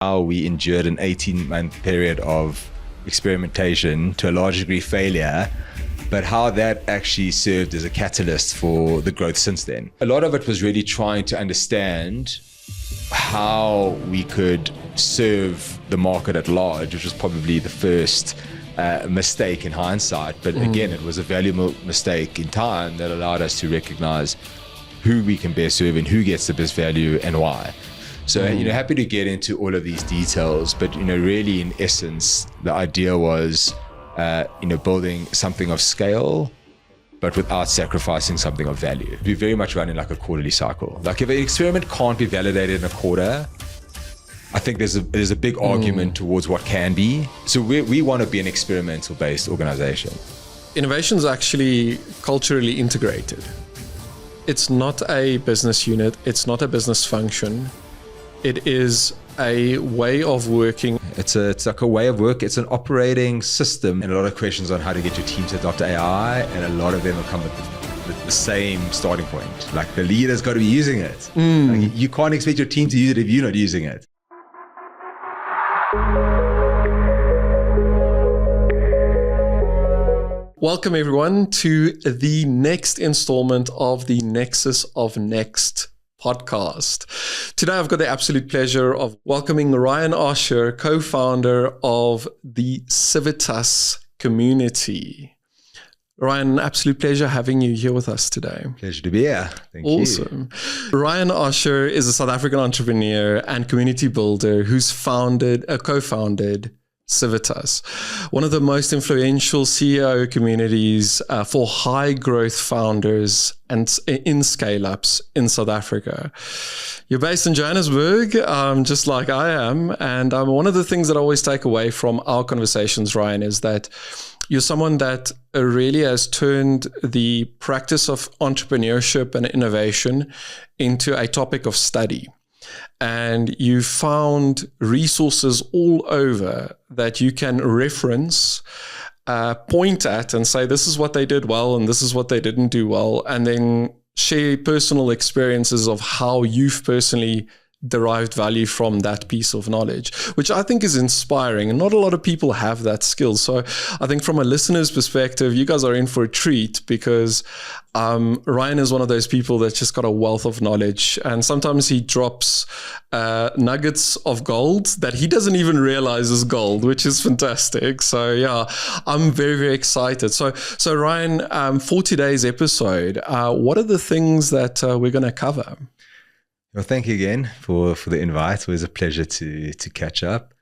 how we endured an 18-month period of experimentation, to a large degree failure, but how that actually served as a catalyst for the growth since then. A lot of it was really trying to understand how we could serve the market at large, which was probably the first mistake in hindsight. But again, it was a valuable mistake in time that allowed us to recognize who we can best serve and who gets the best value and why. So, happy to get into all of these details, but, really in essence, the idea was, building something of scale, but without sacrificing something of value. We very much run in like a quarterly cycle. Like if an experiment can't be validated in a quarter, I think there's a big argument towards what can be. So we want to be an experimental based organization. Innovation is actually culturally integrated. It's not a business unit. It's not a business function. It is a way of working. It's like a way of work. It's an operating system, and a lot of questions on how to get your team to adopt AI, and a lot of them will come with the same starting point. Like the leader's got to be using it. Like you can't expect your team to use it if you're not using it. Welcome everyone to the next installment of the Nexus of Next podcast. Today I've got the absolute pleasure of welcoming Ryan Osher, co-founder of the Civitas community. Ryan, absolute pleasure having you here with us today. Pleasure to be here. Thank you. Awesome. Ryan Osher is a South African entrepreneur and community builder who's co-founded Civitas, one of the most influential CEO communities for high growth founders and in scale-ups in South Africa. You're based in Johannesburg, just like I am. And one of the things that I always take away from our conversations, Ryan, is that you're someone that really has turned the practice of entrepreneurship and innovation into a topic of study. And you found resources all over that you can reference, point at and say, this is what they did well and this is what they didn't do well, and then share personal experiences of how you've personally derived value from that piece of knowledge, which I think is inspiring. And not a lot of people have that skill. So I think from a listener's perspective, you guys are in for a treat because Ryan is one of those people that's just got a wealth of knowledge. And sometimes he drops nuggets of gold that he doesn't even realize is gold, which is fantastic. So yeah, I'm very, very excited. So Ryan, for today's episode, what are the things that we're going to cover? Well, thank you again for the invite. It was a pleasure to catch up.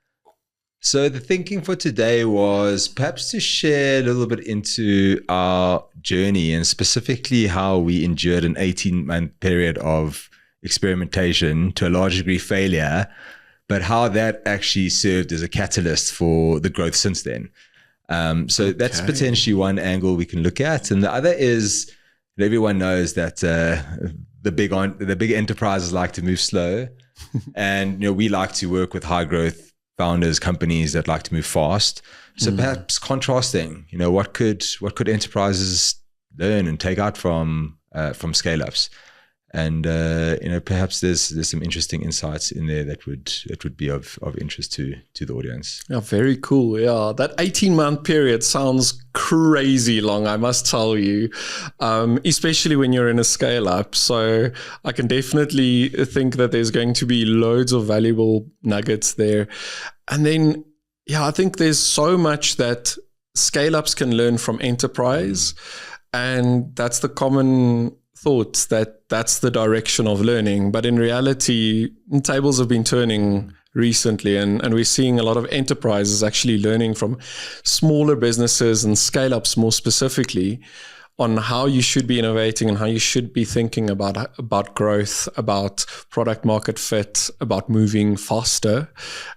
So the thinking for today was perhaps to share a little bit into our journey and specifically how we endured an 18-month period of experimentation, to a large degree failure, but how that actually served as a catalyst for the growth since then. So that's potentially one angle we can look at. And the other is that everyone knows that the big enterprises like to move slow, and we like to work with high growth founders, companies that like to move fast. So perhaps contrasting, what could enterprises learn and take out from scale ups, and perhaps there's some interesting insights in there that would be of interest to the audience. Yeah, very cool. Yeah, that 18-month period sounds crazy long, I must tell you, especially when you're in a scale up. So I can definitely think that there's going to be loads of valuable nuggets there. And then, yeah, I think there's so much that scale ups can learn from enterprise, and that's the common thought that's the direction of learning. But in reality, tables have been turning recently, and we're seeing a lot of enterprises actually learning from smaller businesses and scale-ups more specifically on how you should be innovating and how you should be thinking about growth, about product market fit, about moving faster,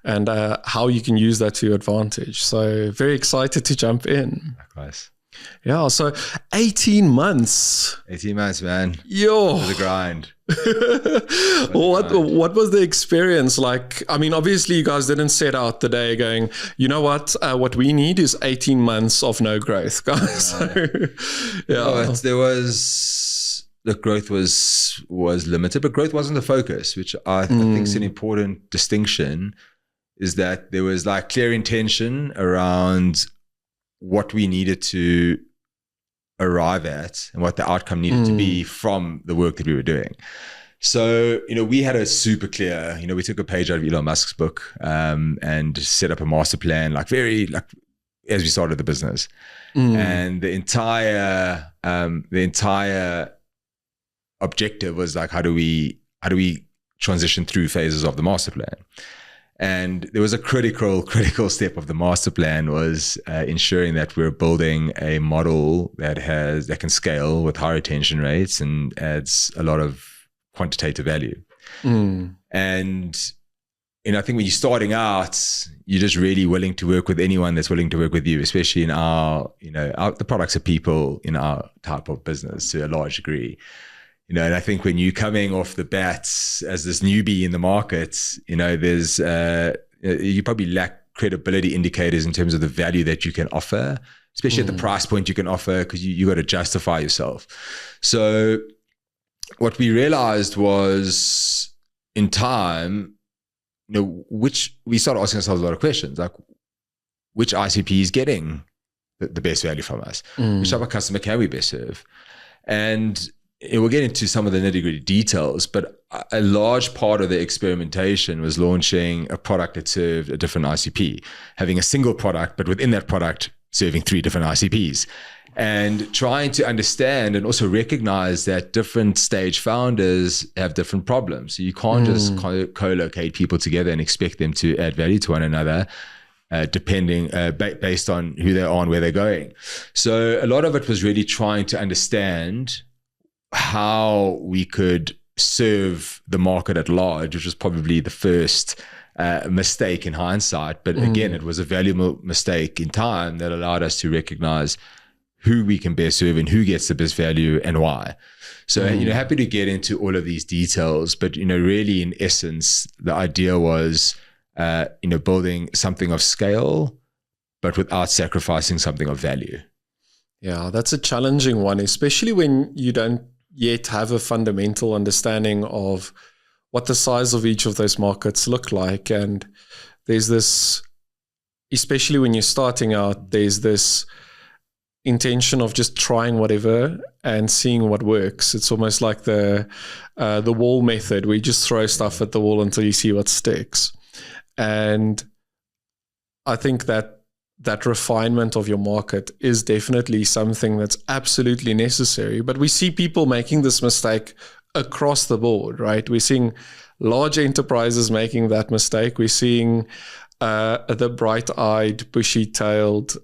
and how you can use that to your advantage. So very excited to jump in. Likewise. Yeah, so 18 months. 18 months, man. Yo. It was a grind. What was the experience like? I mean, obviously you guys didn't set out the day going, you know what we need is 18 months of no growth, guys. The growth was limited, but growth wasn't the focus, which I think is an important distinction. is that there was like clear intention around what we needed to arrive at and what the outcome needed to be from the work that we were doing. So, we had a super clear, we took a page out of Elon Musk's book and set up a master plan, as we started the business. And the entire objective was like, how do we transition through phases of the master plan? And there was a critical step of the master plan was ensuring that we're building a model that can scale with high retention rates and adds a lot of quantitative value. And I think when you're starting out, you're just really willing to work with anyone that's willing to work with you, especially in the products of people in our type of business to a large degree. And I think when you're coming off the bat as this newbie in the market, there's you probably lack credibility indicators in terms of the value that you can offer, especially at the price point you can offer, because you got to justify yourself. So what we realized was in time, which we started asking ourselves a lot of questions, like which ICP is getting the best value from us? Which type of customer can we best serve? And we'll get into some of the nitty-gritty details, but a large part of the experimentation was launching a product that served a different ICP, having a single product, but within that product, serving 3 different ICPs, and trying to understand and also recognize that different stage founders have different problems. So you can't just co-locate people together and expect them to add value to one another, depending based on who they are and where they're going. So a lot of it was really trying to understand how we could serve the market at large, which was probably the first mistake in hindsight. But again, it was a valuable mistake in time that allowed us to recognize who we can best serve and who gets the best value and why. So, happy to get into all of these details, but, really in essence, the idea was, building something of scale, but without sacrificing something of value. Yeah, that's a challenging one, especially when you don't yet have a fundamental understanding of what the size of each of those markets look like. And there's this, especially when you're starting out, there's this intention of just trying whatever and seeing what works. It's almost like the wall method, where you just throw stuff at the wall until you see what sticks. And I think that refinement of your market is definitely something that's absolutely necessary. But we see people making this mistake across the board, right? We're seeing large enterprises making that mistake. We're seeing the bright-eyed, bushy-tailed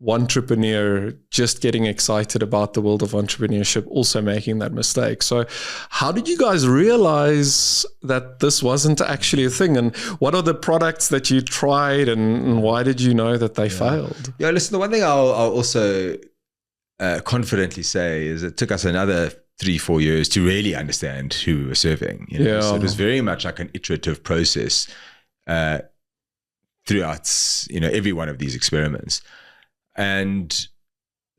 entrepreneur just getting excited about the world of entrepreneurship, also making that mistake. So how did you guys realize that this wasn't actually a thing? And what are the products that you tried, and why did you know that they failed? Yeah, listen, the one thing I'll also confidently say is it took us another 3-4 years to really understand who we were serving. So it was very much like an iterative process throughout every one of these experiments. And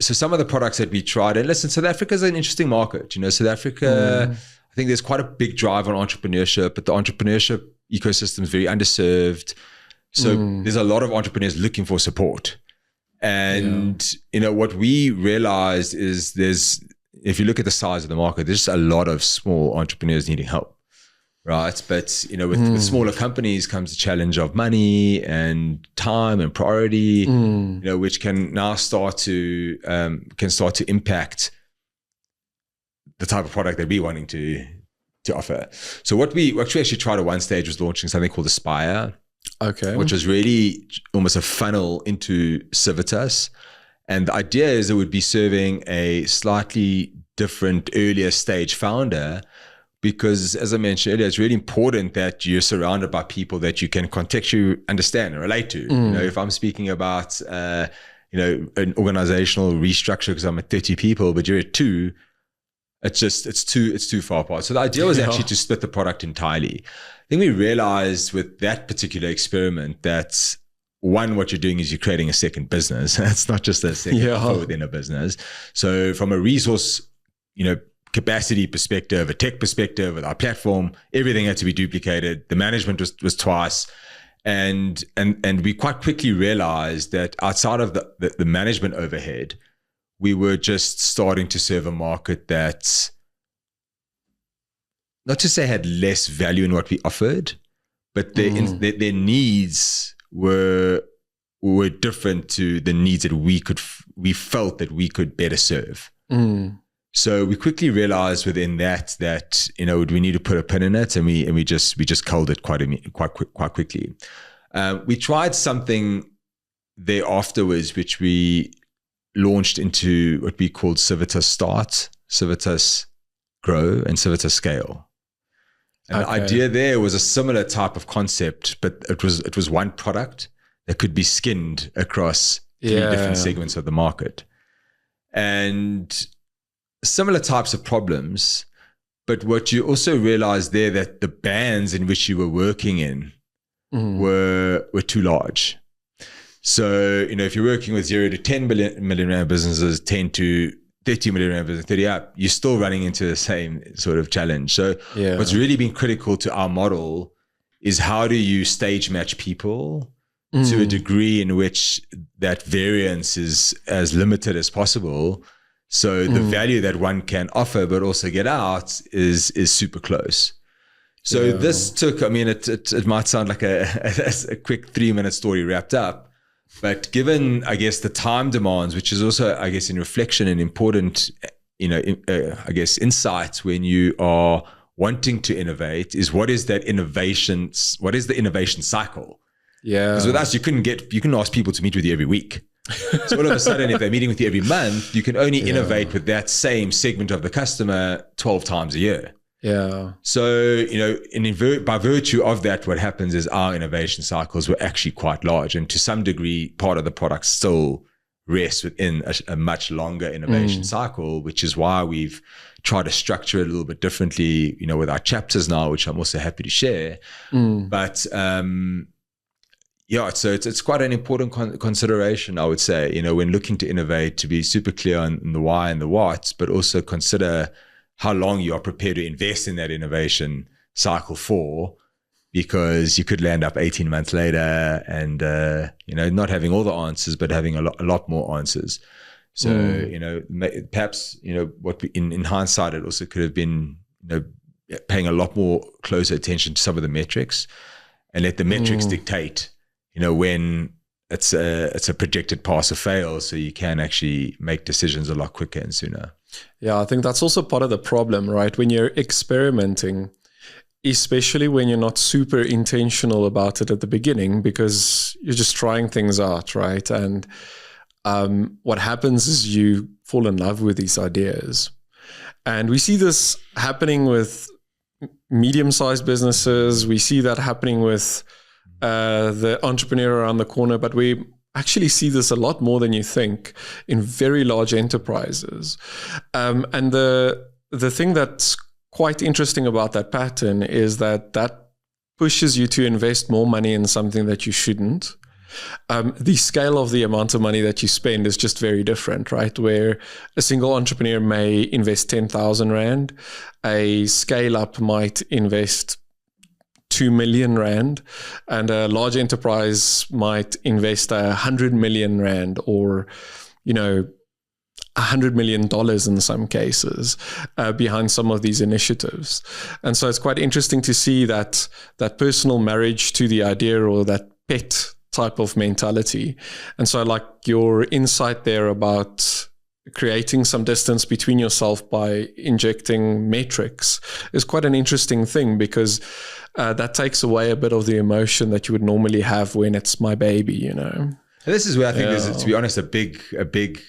so some of the products that we tried, and listen, South Africa is an interesting market. South Africa, I think there's quite a big drive on entrepreneurship, but the entrepreneurship ecosystem is very underserved. So there's a lot of entrepreneurs looking for support. And, what we realized is if you look at the size of the market, there's just a lot of small entrepreneurs needing help. Right. But, with smaller companies comes the challenge of money and time and priority, which can now start to impact the type of product that we're wanting to offer. So what we actually tried at one stage was launching something called Aspire. Okay. Which was really almost a funnel into Civitas. And the idea is it would be serving a slightly different, earlier stage founder, because as I mentioned earlier, it's really important that you're surrounded by people that you can contextually understand and relate to. If I'm speaking about, an organizational restructure because I'm at 30 people, but you're at 2, it's too far apart. So the idea was actually to split the product entirely. I think we realized with that particular experiment that one, what you're doing is you're creating a second business. It's not just a second within a business. So from a resource, capacity perspective, a tech perspective, with our platform, everything had to be duplicated. The management was twice. And we quite quickly realized that outside of the management overhead, we were just starting to serve a market that, not to say had less value in what we offered, but their needs were different to the needs that we felt that we could better serve. So we quickly realized within that we need to put a pin in it, and we just culled it quite quickly. We tried something there afterwards, which we launched into what we called Civitas Start, Civitas Grow, and Civitas Scale. And the idea there was a similar type of concept, but it was one product that could be skinned across three different segments of the market. And similar types of problems, but what you also realized there, that the bands in which you were working in were too large. So, if you're working with 0 to 10 million rand businesses, 10 to 30 million rand businesses, 30 up, you're still running into the same sort of challenge. So what's really been critical to our model is how do you stage match people to a degree in which that variance is as limited as possible. So the value that one can offer but also get out is super close. So this took, it might sound like a quick 3-minute story wrapped up, but given, I guess, the time demands, which is also, I guess, in reflection and important, I guess, insights when you are wanting to innovate, is what is the innovation cycle? Yeah. Because with us, you can ask people to meet with you every week. So all of a sudden, if they're meeting with you every month, you can only innovate with that same segment of the customer 12 times a year. Yeah. So, by virtue of that, what happens is our innovation cycles were actually quite large. And to some degree, part of the product still rests within a much longer innovation cycle, which is why we've tried to structure it a little bit differently, with our chapters now, which I'm also happy to share. But, so it's quite an important consideration, I would say, when looking to innovate, to be super clear on the why and the what, but also consider how long you are prepared to invest in that innovation cycle for, because you could land up 18 months later and, not having all the answers, but having a lot more answers. So, perhaps, what in hindsight, it also could have been, paying a lot more closer attention to some of the metrics and let the metrics dictate, when it's a projected pass or fail, so you can actually make decisions a lot quicker and sooner. Yeah, I think that's also part of the problem, right? When you're experimenting, especially when you're not super intentional about it at the beginning, because you're just trying things out, right? And what happens is you fall in love with these ideas. And we see this happening with medium-sized businesses. We see that happening with the entrepreneur around the corner, but we actually see this a lot more than you think in very large enterprises. And the thing that's quite interesting about that pattern is that pushes you to invest more money in something that you shouldn't. The scale of the amount of money that you spend is just very different, right? Where a single entrepreneur may invest 10,000 Rand, a scale up might invest 2 million Rand, and a large enterprise might invest 100 million Rand or, $100 million in some cases behind some of these initiatives. And so it's quite interesting to see that personal marriage to the idea, or that pet type of mentality. And so like your insight there about creating some distance between yourself by injecting metrics is quite an interesting thing, because that takes away a bit of the emotion that you would normally have when it's my baby, And this is where I think there's, to be honest, a big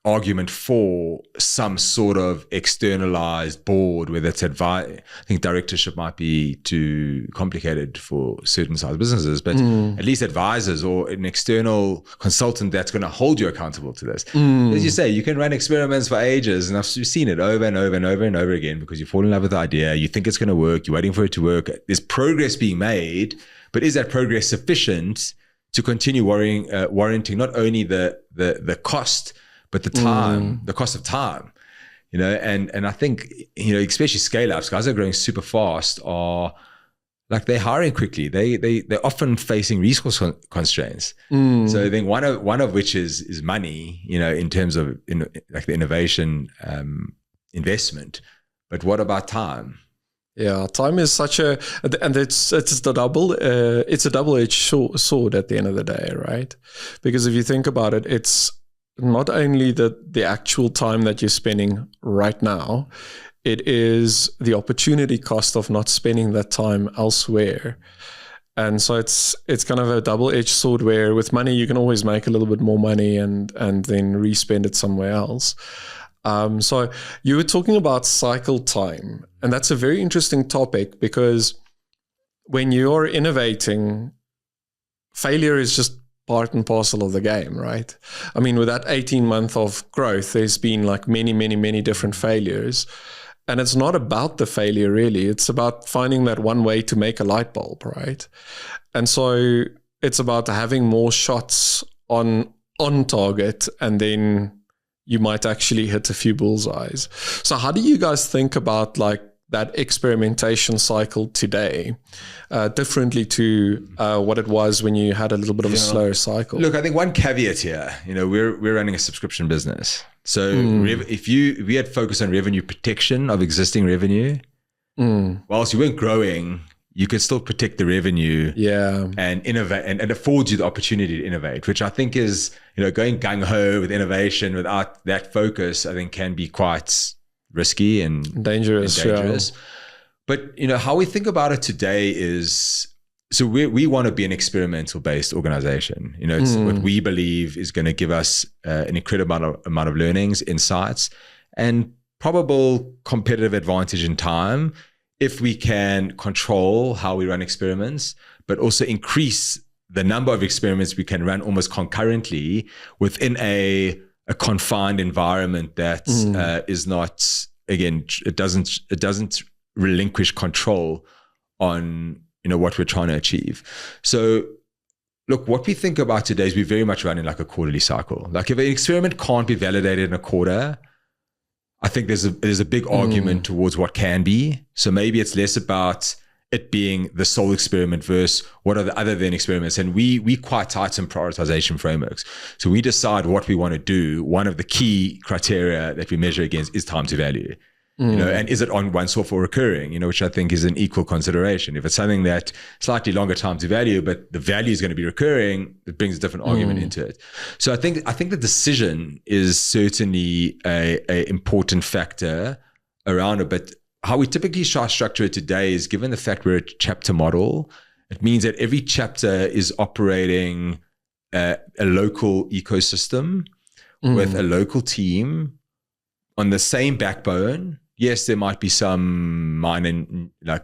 argument for some sort of externalized board, whether it's advice. I think directorship might be too complicated for certain size businesses, but at least advisors or an external consultant that's going to hold you accountable to this. As you say, you can run experiments for ages, and I've seen it over and over and over and over again, because you fall in love with the idea, you think it's going to work, you're waiting for it to work, there's progress being made, but is that progress sufficient to continue warranting not only the cost, but the time, the cost of time, and I think, especially scale ups, guys that are growing super fast are like they're hiring quickly. They're often facing resource constraints. So I think one of which is money, in terms of like the innovation investment. But what about time? Yeah, time is and it's a double-edged sword at the end of the day, right? Because if you think about it, it's not only the actual time that you're spending right now, it is the opportunity cost of not spending that time elsewhere. And so it's kind of a double-edged sword where with money you can always make a little bit more money and then re-spend it somewhere else. So you were talking about cycle time, and that's a very interesting topic because when you're innovating, failure is just part and parcel of the game, right? I mean, with that 18 months of growth, there's been like many, many, many different failures. And it's not about the failure, really. It's about finding that one way to make a light bulb, right? And so it's about having more shots on target, and then you might actually hit a few bullseyes. So how do you guys think about like that experimentation cycle today, differently to what it was when you had a little bit of a slower cycle? Look, I think one caveat here, we're running a subscription business. So if we had focused on revenue protection of existing revenue, whilst you weren't growing, you could still protect the revenue and innovate, and it affords you the opportunity to innovate, which I think is, going gung-ho with innovation without that focus, I think can be quite risky and dangerous. Yeah. But, how we think about it today is, so we want to be an experimental based organization. It's what we believe is going to give us an incredible amount of learnings, insights, and probable competitive advantage in time if we can control how we run experiments, but also increase the number of experiments we can run almost concurrently within a confined environment that is not, again, it doesn't relinquish control on what we're trying to achieve. So look, what we think about today is we very much running like a quarterly cycle. Like if an experiment can't be validated in a quarter, I think there's a big argument towards what can be. So maybe it's less about it being the sole experiment versus what are the other than experiments. And we quite tighten prioritization frameworks. So we decide what we want to do. One of the key criteria that we measure against is time to value. And is it on once off or recurring, which I think is an equal consideration. If it's something that slightly longer time to value, but the value is going to be recurring, it brings a different argument into it. So I think the decision is certainly a important factor around it. But how we typically structure it today is, given the fact we're a chapter model, it means that every chapter is operating a local ecosystem with a local team on the same backbone. Yes, there might be some minor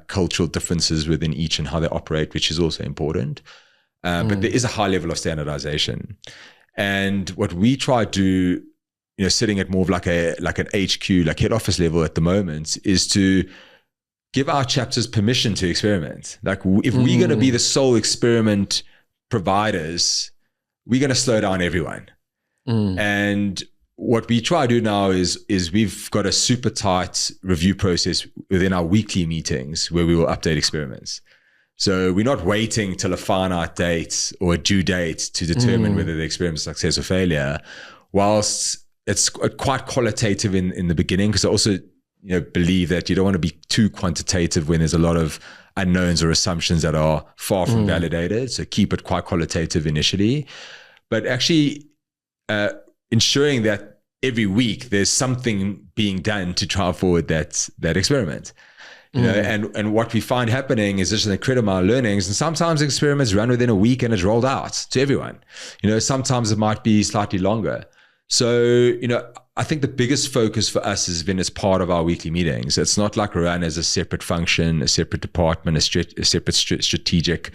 cultural differences within each and how they operate, which is also important. But there is a high level of standardization. And what we try to do, sitting at more of like an HQ, like head office level at the moment, is to give our chapters permission to experiment. Like if we're going to be the sole experiment providers, we're going to slow down everyone. And what we try to do now is we've got a super tight review process within our weekly meetings where we will update experiments. So we're not waiting till a finite date or a due date to determine whether the experiment is success or failure, whilst it's quite qualitative in the beginning, because I also believe that you don't want to be too quantitative when there's a lot of unknowns or assumptions that are far from validated. So keep it quite qualitative initially, but actually ensuring that every week there's something being done to try forward that experiment. And what we find happening is just an incredible amount of learnings. And sometimes experiments run within a week and it's rolled out to everyone. Sometimes it might be slightly longer. So, I think the biggest focus for us has been as part of our weekly meetings. It's not like run as a separate function, a separate department, a separate strategic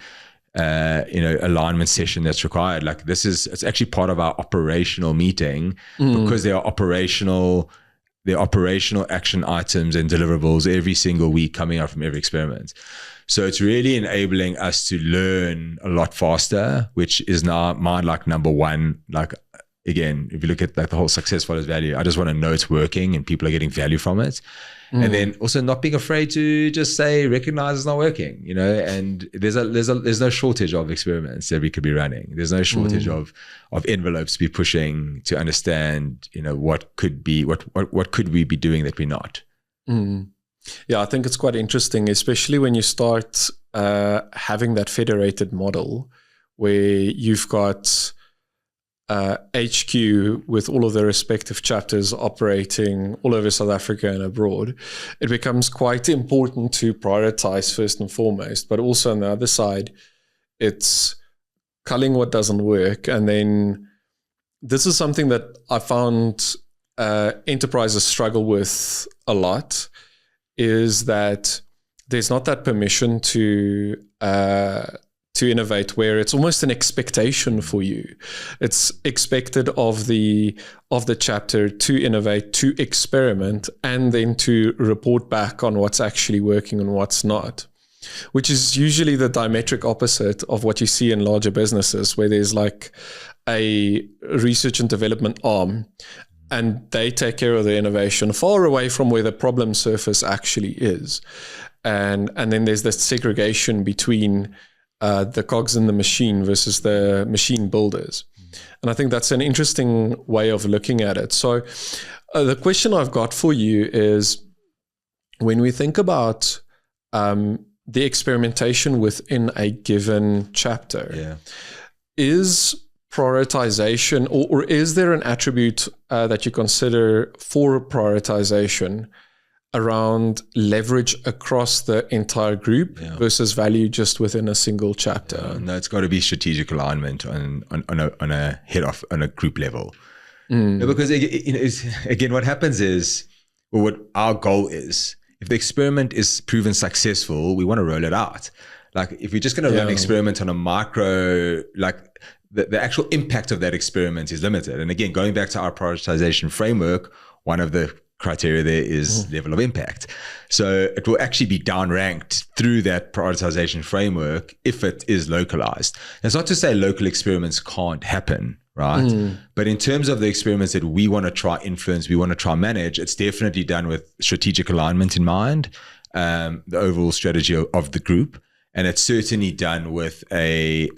alignment session that's required. Like it's actually part of our operational meeting because there are operational action items and deliverables every single week coming out from every experiment. So it's really enabling us to learn a lot faster, which is now my number one again, if you look at like the whole success follows value, I just want to know it's working and people are getting value from it. And then also not being afraid to just say, recognize it's not working, you know, and there's no shortage of experiments that we could be running. There's no shortage of envelopes to be pushing to understand, you know, what could we be doing that we're not. Yeah, I think it's quite interesting, especially when you start having that federated model where you've got HQ with all of the respective chapters operating all over South Africa and abroad. It becomes quite important to prioritize first and foremost, but also on the other side, it's culling what doesn't work. And then this is something that I found enterprises struggle with a lot, is that there's not that permission to innovate, where it's almost an expectation for you. It's expected of the chapter to innovate, to experiment, and then to report back on what's actually working and what's not, which is usually the diametric opposite of what you see in larger businesses, where there's like a research and development arm, and they take care of the innovation far away from where the problem surface actually is. And then there's this segregation between the cogs in the machine versus the machine builders. And I think that's an interesting way of looking at it. So the question I've got for you is, when we think about the experimentation within a given chapter, is prioritization, or is there an attribute that you consider for prioritization around leverage across the entire group versus value just within a single chapter? No, it's got to be strategic alignment on a group level. No, because again, what happens is, well, what our goal is, if the experiment is proven successful, we want to roll it out. Like if we're just going to run an experiment on a micro, like the actual impact of that experiment is limited. And again, going back to our prioritization framework, one of the criteria there is level of impact. So it will actually be downranked through that prioritization framework if it is localized. That's not to say local experiments can't happen, right? But in terms of the experiments that we want to try influence, we want to try manage, it's definitely done with strategic alignment in mind, the overall strategy of the group. And it's certainly done with a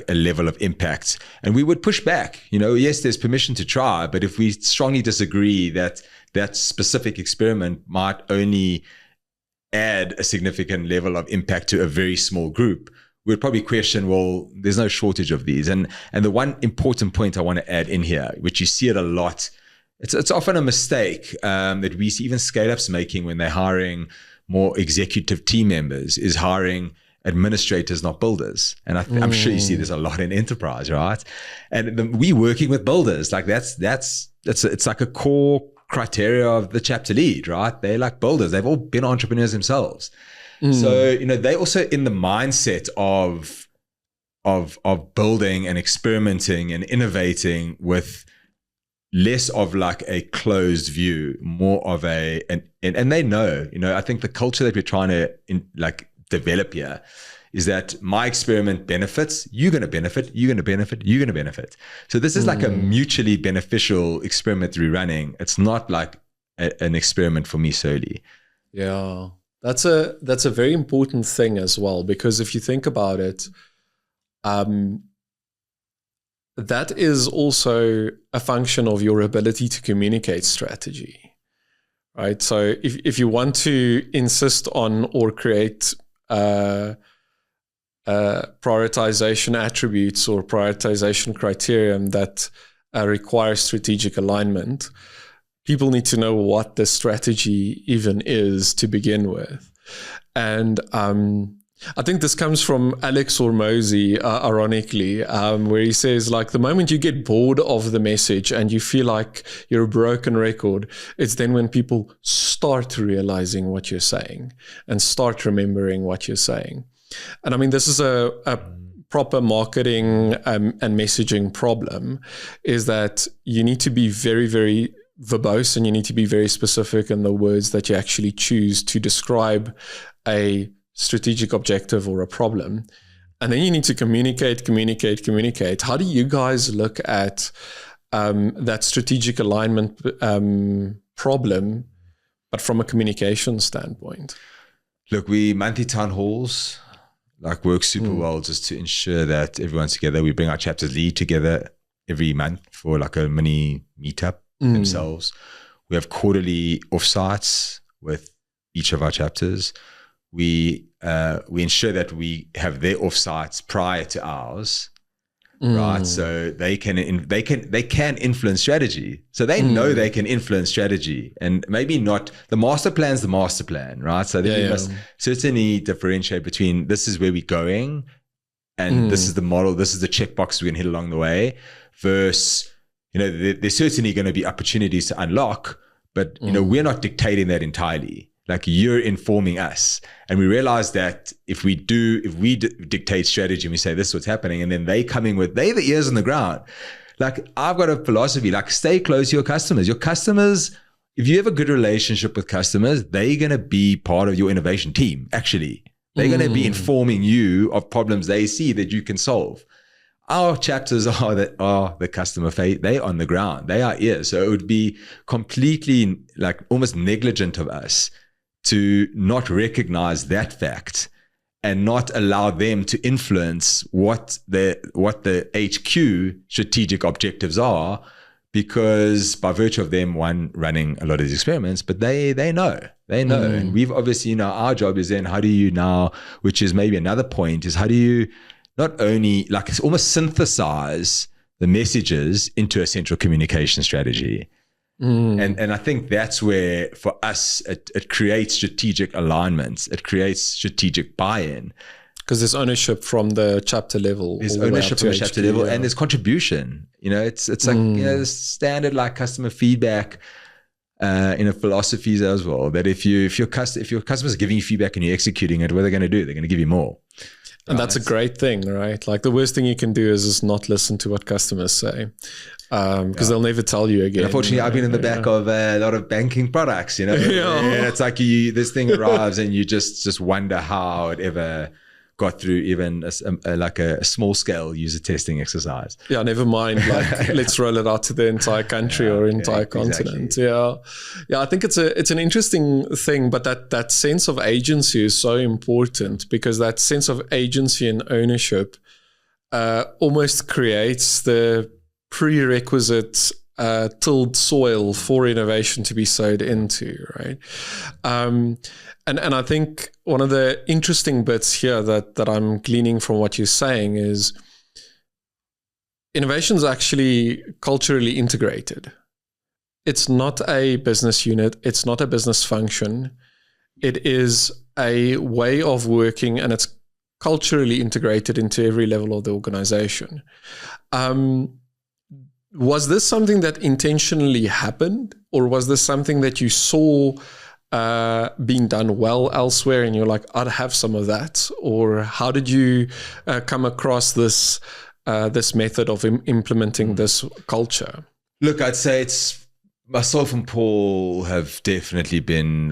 level of impact. And we would push back, you know, yes, there's permission to try, but if we strongly disagree that that specific experiment might only add a significant level of impact to a very small group, we'd probably question, well, there's no shortage of these. And the one important point I want to add in here, which you see it a lot, it's often a mistake that we see even scale-ups making when they're hiring more executive team members, is hiring administrators, not builders. And I'm sure you see this a lot in enterprise, right? And we working with builders, like it's like a core criteria of the chapter lead, right? They're like builders. They've all been entrepreneurs themselves. So, you know, they also in the mindset of building and experimenting and innovating with less of like a closed view, more of and they know, you know, I think the culture that we're trying to develop here is that my experiment benefits, you're going to benefit, you're going to benefit, you're going to benefit. So this is like a mutually beneficial experiment we're running. It's not like an experiment for me solely. Yeah, that's a very important thing as well, because if you think about it, that is also a function of your ability to communicate strategy, right? So if you want to insist on or create prioritization attributes or prioritization criterion that requires strategic alignment, people need to know what the strategy even is to begin with. And I think this comes from Alex Hormozi, ironically, where he says, like, the moment you get bored of the message and you feel like you're a broken record, it's then when people start realizing what you're saying and start remembering what you're saying. And I mean, this is a proper marketing and messaging problem, is that you need to be very, very verbose, and you need to be very specific in the words that you actually choose to describe a strategic objective or a problem. And then you need to communicate. How do you guys look at that strategic alignment problem, but from a communication standpoint? Look, we monthly town halls work super well just to ensure that everyone's together. We bring our chapters lead together every month for a mini meetup themselves. We have quarterly offsites with each of our chapters. We ensure that we have their offsites prior to ours, right? So they can influence strategy. So they know they can influence strategy, and maybe not the master plan's the master plan, right? So we must certainly differentiate between this is where we're going, and this is the model, this is the checkbox we're going to hit along the way, versus there's certainly going to be opportunities to unlock, but we're not dictating that entirely. You're informing us, and we realize that if we dictate strategy and we say this is what's happening, and then they coming with the ears on the ground. I've got a philosophy, stay close to your customers. Your customers, if you have a good relationship with customers, they're going to be part of your innovation team. Actually, they're going to be informing you of problems they see that you can solve. Our chapters are the customer face. They're on the ground. They are ears. So it would be completely almost negligent of us to not recognize that fact and not allow them to influence what the HQ strategic objectives are, because by virtue of them running a lot of these experiments, but they know. And we've obviously, our job is then how do you now, which is maybe another point, is how do you not only it's almost synthesize the messages into a central communication strategy. And I think that's where, for us, it creates strategic alignments. It creates strategic buy-in. Because there's ownership from the chapter level. There's ownership from the chapter level, and there's contribution. It's the standard customer feedback philosophies as well. That if your customers are giving you feedback and you're executing it, what are they going to do? They're going to give you more. And that's a great thing, right? The worst thing you can do is just not listen to what customers say, because they'll never tell you again. And unfortunately, I've been in the back of a lot of banking products, And it's this thing arrives and you just wonder how it ever got through even a small scale user testing exercise. Yeah, never mind. Let's roll it out to the entire country or entire continent. Exactly. Yeah. I think it's an interesting thing, but that sense of agency is so important, because that sense of agency and ownership almost creates the prerequisite tilled soil for innovation to be sowed into, right? And I think one of the interesting bits here that I'm gleaning from what you're saying is innovation is actually culturally integrated. It's not a business unit. It's not a business function. It is a way of working, and it's culturally integrated into every level of the organization. Was this something that intentionally happened, or was this something that you saw being done well elsewhere and you're like, I'd have some of that? Or how did you come across this method of implementing this culture? Look, I'd say it's myself and Paul have definitely been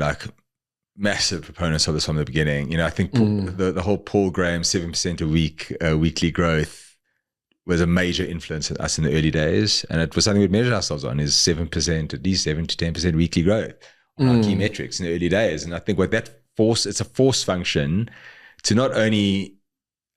massive proponents of this from the beginning. I think the whole Paul Graham 7% a week weekly growth was a major influence on us in the early days, and it was something we'd measured ourselves on, is 7%, at least 7 to 10% weekly growth on our key metrics in the early days. And I think it's a force function to not only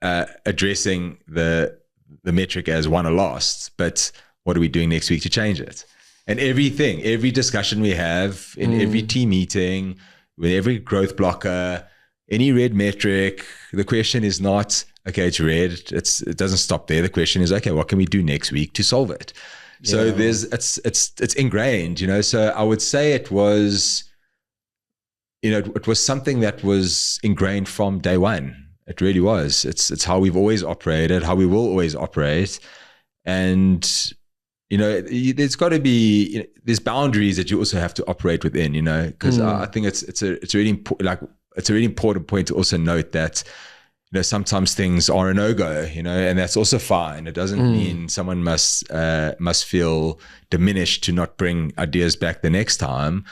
addressing the metric as won or lost, but what are we doing next week to change it? And every discussion we have in every team meeting, with every growth blocker, any red metric, the question is not, okay, it's red. It doesn't stop there. The question is, okay, what can we do next week to solve it? So it's ingrained, So I would say it was, it was something that was ingrained from day one. It really was. It's how we've always operated, how we will always operate, and there's got to be there's boundaries that you also have to operate within, because I think it's a really important it's a really important point to also note that sometimes things are a no-go, and that's also fine. It doesn't mean someone must feel diminished to not bring ideas back the next time.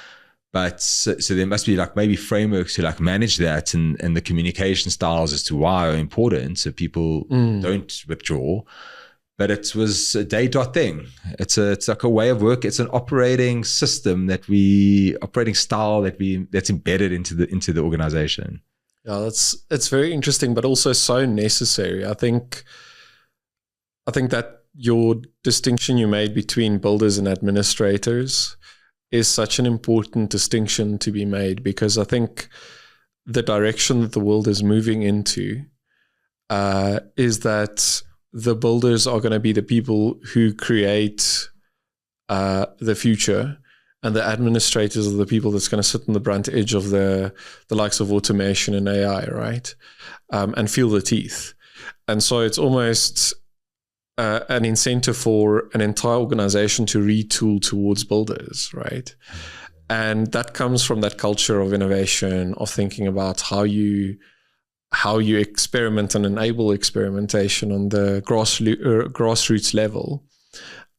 But so there must be maybe frameworks to manage that, and the communication styles as to why are important, so people don't withdraw. but it was a day dot thing. It's like a way of work. It's an operating system operating style that's embedded into the organization. Yeah, it's very interesting, but also so necessary. I think that your distinction you made between builders and administrators is such an important distinction to be made, because I think the direction that the world is moving into is that the builders are going to be the people who create the future, and the administrators are the people that's going to sit on the brunt edge of the likes of automation and AI, right? And feel the teeth. And so it's almost an incentive for an entire organization to retool towards builders, right? And that comes from that culture of innovation, of thinking about how you experiment and enable experimentation on the grassroots level,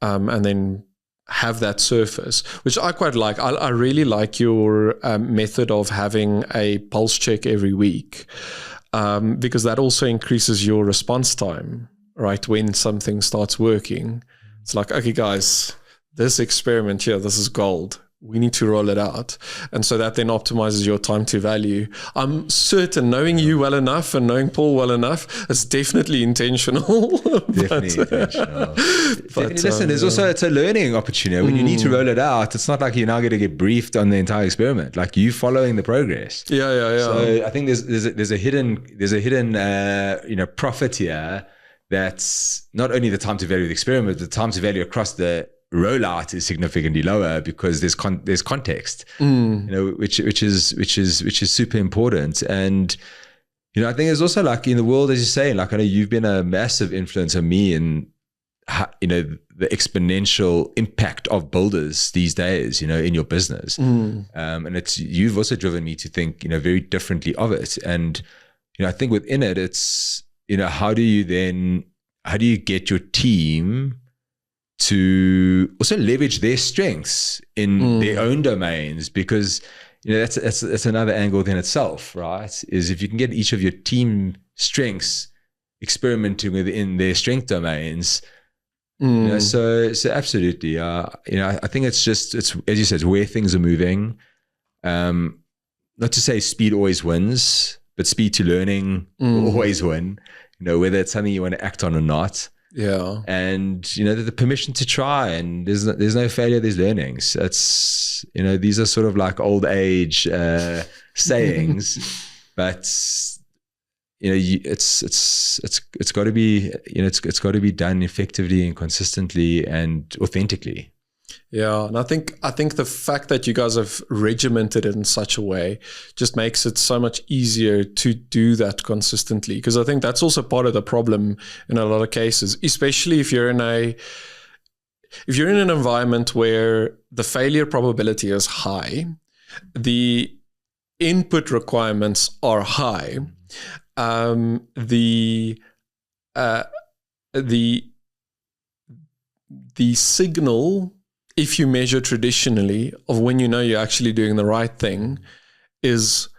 and then have that surface, which I quite like. I really like your method of having a pulse check every week, because that also increases your response time, right? When something starts working, it's like, okay, guys, this experiment here, this is gold. We need to roll it out. And so that then optimizes your time to value. I'm certain, knowing you well enough and knowing Paul well enough, it's definitely intentional. Definitely intentional. Listen, there's also, it's a learning opportunity. When you need to roll it out, it's not like you're now going to get briefed on the entire experiment. Like, you following the progress. Yeah. So I think there's a hidden profit here. That's not only the time to value the experiment, but the time to value across the rollout is significantly lower, because there's context, which is super important. And I think it's also, like, in the world, as you say, like, I know you've been a massive influence on me in the exponential impact of builders these days, in your business, and you've also driven me to think very differently of it. And I think within it, it's how do you get your team to also leverage their strengths in their own domains, because that's another angle within itself, right? Is if you can get each of your team strengths experimenting within their strength domains, so absolutely, I think it's as you said, it's where things are moving. Not to say speed always wins, but speed to learning will always win. Whether it's something you want to act on or not. Yeah. And, the permission to try, and there's no failure, there's learnings. It's, these are sort of like old age sayings, but, it's got to be, it's got to be done effectively and consistently and authentically. Yeah, and I think the fact that you guys have regimented it in such a way just makes it so much easier to do that consistently. Because I think that's also part of the problem in a lot of cases, especially if you're in an environment where the failure probability is high, the input requirements are high, the signal, if you measure traditionally, of when you're actually doing the right thing, is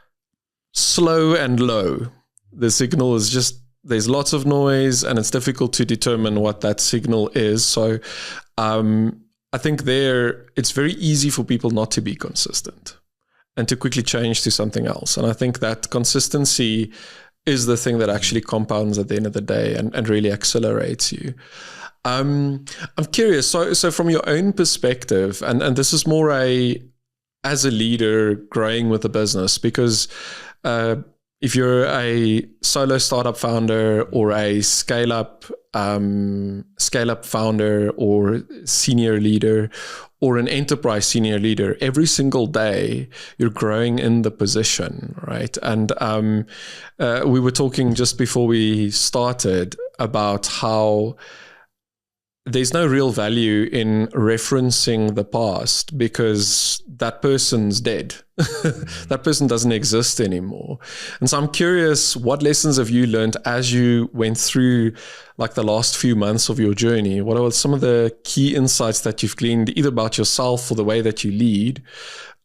slow and low. The signal is just, there's lots of noise, and it's difficult to determine what that signal is. So I think it's very easy for people not to be consistent and to quickly change to something else. And I think that consistency is the thing that actually compounds at the end of the day and really accelerates you. I'm curious, so from your own perspective, and this is more as a leader growing with the business, because if you're a solo startup founder or a scale-up founder or senior leader or an enterprise senior leader, every single day you're growing in the position, right? And we were talking just before we started about how there's no real value in referencing the past, because that person's dead. That person doesn't exist anymore. And so I'm curious, what lessons have you learned as you went through like the last few months of your journey? What are some of the key insights that you've gleaned either about yourself or the way that you lead,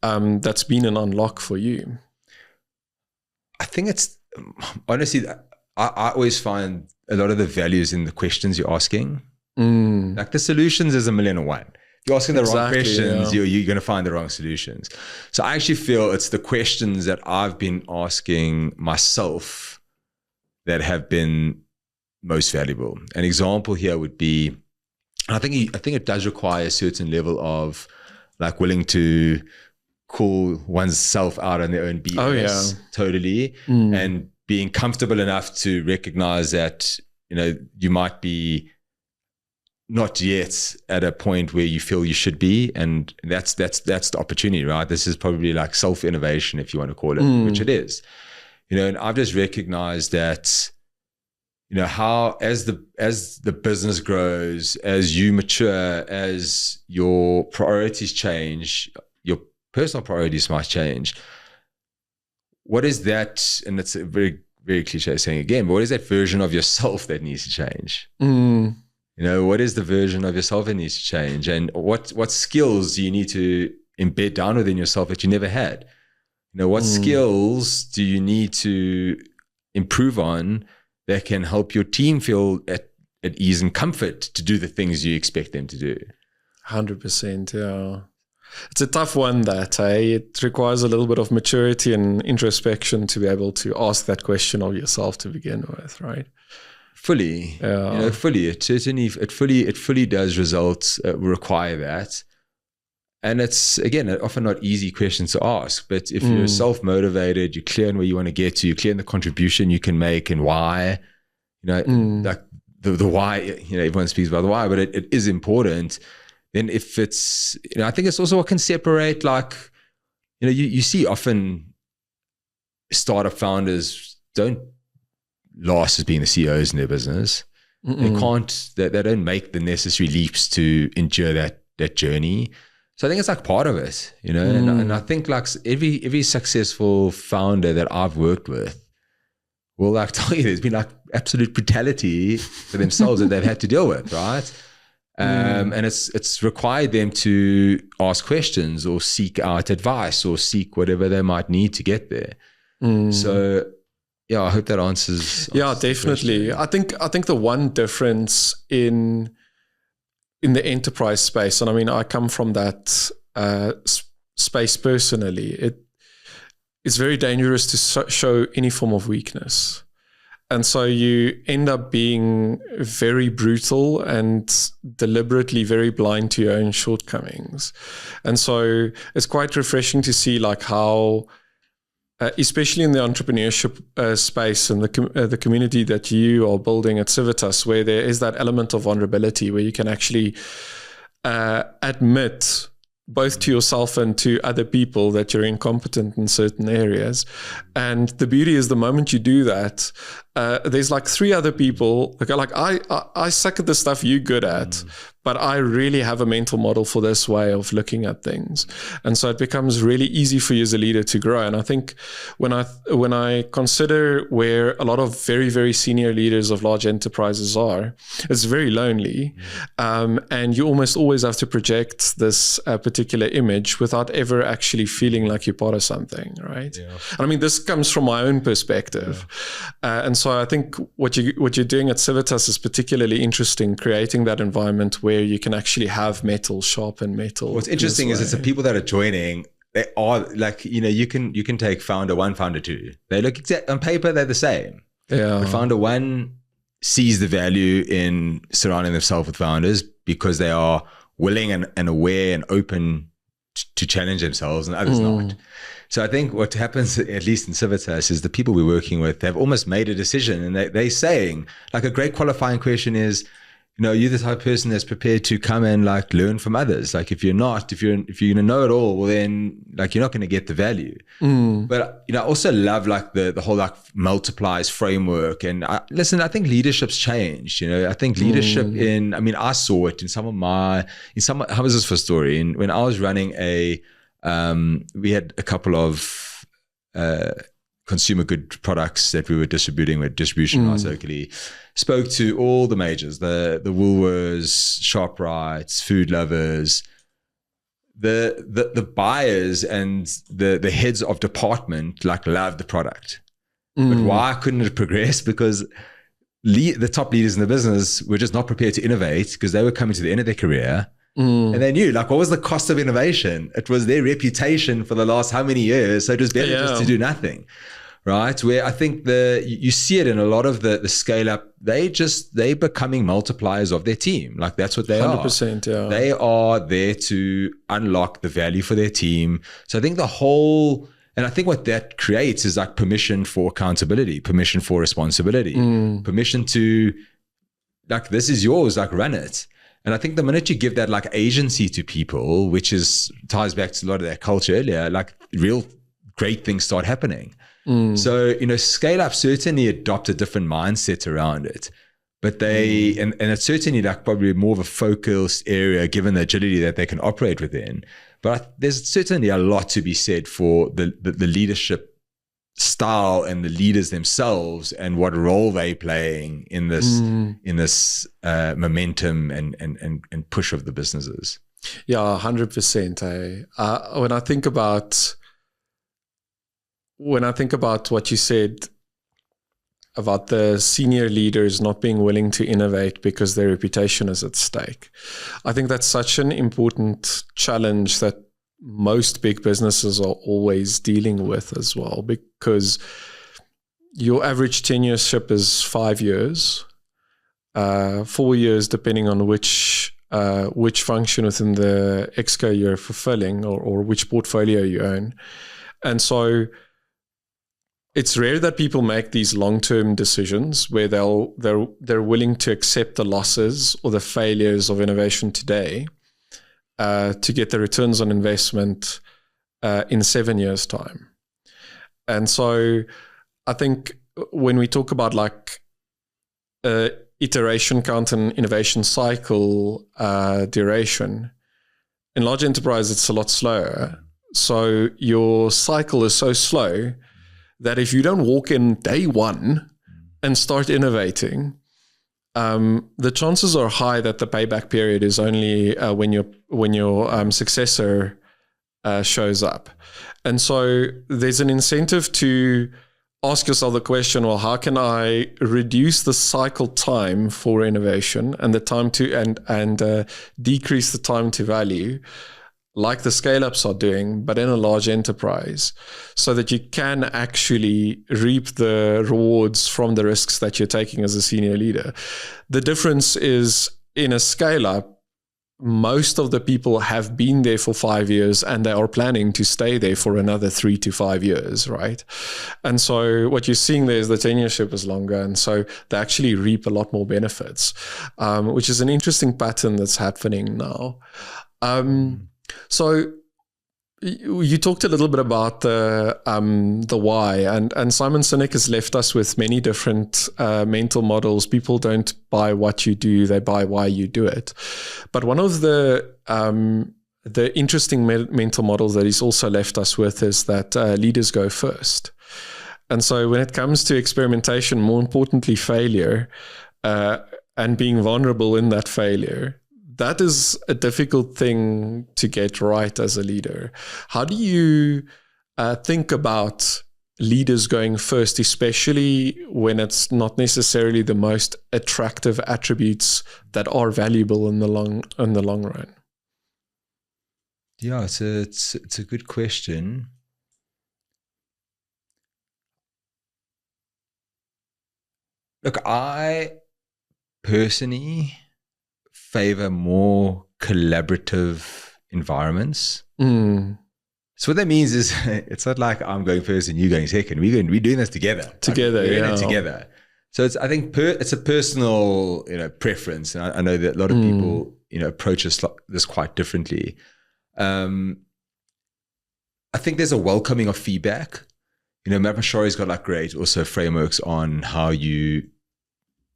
that's been an unlock for you? I think it's, honestly, I always find a lot of the values in the questions you're asking. Like the solutions is 1,000,001. If you're asking the wrong questions, yeah. you're going to find the wrong solutions. So I actually feel it's the questions that I've been asking myself that have been most valuable. An example here would be, I think it does require a certain level of like willing to call oneself out on their own BS, totally, and being comfortable enough to recognize that, you know, you might be not yet at a point where you feel you should be, and that's the opportunity, right? This is probably like self-innovation, if you want to call it, which it is. You know, and I've just recognized that, you know, how as the business grows, as you mature, as your priorities change, your personal priorities might change. What is that? And it's a very, very cliche saying again, but what is that version of yourself that needs to change? You know, what is the version of yourself that needs to change? And what skills do you need to embed down within yourself that you never had? You know, what skills do you need to improve on that can help your team feel at ease and comfort to do the things you expect them to do? 100%, yeah. It's a tough one, that, it requires a little bit of maturity and introspection to be able to ask that question of yourself to begin with, right? Fully, you know, fully. It fully does require that. And it's, again, often not easy questions to ask, but if you're self-motivated, you're clear on where you want to get to, you're clear on the contribution you can make and why, you know, like the why, you know, everyone speaks about the why, but it is important. Then if it's, you know, I think it's also what can separate, like, you know, you see often startup founders don't last as being the CEOs in their business. They don't make the necessary leaps to endure that journey. So I think it's like part of it, you know, and I think like every successful founder that I've worked with will like tell you there's been like absolute brutality for themselves that they've had to deal with, right? And it's required them to ask questions or seek out advice or seek whatever they might need to get there. So yeah, I hope that answers. Yeah, definitely. I think the one difference in the enterprise space, and I mean, I come from that space personally, it's very dangerous to show any form of weakness. And so you end up being very brutal and deliberately very blind to your own shortcomings. And so it's quite refreshing to see like how, especially in the entrepreneurship space and the community that you are building at Civitas, where there is that element of vulnerability where you can actually admit both to yourself and to other people that you're incompetent in certain areas. And the beauty is the moment you do that, there's like 3 other people like I suck at the stuff you're good at, but I really have a mental model for this way of looking at things. And so it becomes really easy for you as a leader to grow. And I think when I consider where a lot of very, very senior leaders of large enterprises are, it's very lonely. And you almost always have to project this particular image without ever actually feeling like you're part of something, right? Yeah. And I mean, this comes from my own perspective. Yeah. And so I think what you're doing at Civitas is particularly interesting, creating that environment where you can actually have metal sharpen metal. What's interesting is it's the people that are joining, they are like, you know, you can take founder 1, founder 2. They look on paper, they're the same. Yeah. But founder 1 sees the value in surrounding themselves with founders because they are willing and aware and open to challenge themselves, and others not. So I think what happens, at least in Civitas, is the people we're working with, they've almost made a decision, and they're saying, like, a great qualifying question is, you know, you're the type of person that's prepared to come and like learn from others. Like if you're going to know it all, well then like you're not going to get the value. But you know, I also love like the whole like multiplies framework. And I think leadership's changed. You know, I think leadership I saw it in how was this for story? And when I was running we had a couple of consumer good products that we were distributing with distribution rights locally. Spoke to all the majors, the Woolworths, ShopRites, Food Lovers, the buyers and the heads of department like loved the product. But why couldn't it progress? Because the top leaders in the business were just not prepared to innovate because they were coming to the end of their career. And they knew, like, what was the cost of innovation? It was their reputation for the last how many years. So it was better just to do nothing, right? Where I think you see it in a lot of the scale up, they're becoming multipliers of their team. Like, that's what they 100%, are. Yeah. They are there to unlock the value for their team. So I think and I think what that creates is like permission for accountability, permission for responsibility, permission to, like, this is yours, like, run it. And I think the minute you give that like agency to people, which ties back to a lot of that culture earlier, like, real great things start happening. So, scale up certainly adopt a different mindset around it, but and it's certainly like probably more of a focused area given the agility that they can operate within. But there's certainly a lot to be said for the leadership style and the leaders themselves and what role they're playing in this momentum and push of the businesses. Yeah, 100%. When I think about what you said about the senior leaders not being willing to innovate because their reputation is at stake, I think that's such an important challenge that most big businesses are always dealing with as well, because your average tenureship is 5 years, 4 years depending on which function within the exco you're fulfilling or which portfolio you own. And so it's rare that people make these long-term decisions where they're willing to accept the losses or the failures of innovation today to get the returns on investment in 7 years' time. And so I think when we talk about like iteration count and innovation cycle duration, in large enterprise, it's a lot slower. So your cycle is so slow that if you don't walk in day one and start innovating, the chances are high that the payback period is only when your successor shows up. And so there's an incentive to ask yourself the question, well, how can I reduce the cycle time for innovation and the time to and decrease the time to value, like the scale-ups are doing, but in a large enterprise, so that you can actually reap the rewards from the risks that you're taking as a senior leader. The difference is in a scale-up, most of the people have been there for 5 years and they are planning to stay there for another 3 to 5 years, right? And so what you're seeing there is the tenureship is longer, and so they actually reap a lot more benefits, which is an interesting pattern that's happening now. So you talked a little bit about the why, and Simon Sinek has left us with many different mental models. People don't buy what you do; they buy why you do it. But one of the interesting mental models that he's also left us with is that leaders go first. And so when it comes to experimentation, more importantly, failure, and being vulnerable in that failure, that is a difficult thing to get right as a leader. How do you think about leaders going first, especially when it's not necessarily the most attractive attributes that are valuable in the long run? Yeah, it's a good question. Look, I personally favor more collaborative environments. So what that means is it's not like I'm going first and you going second. We're doing this together. Together, we're yeah. in it together. So I think it's a personal, preference, and I know that a lot of people, approach this quite differently. I think there's a welcoming of feedback. Matt Mashari's got like great also frameworks on how you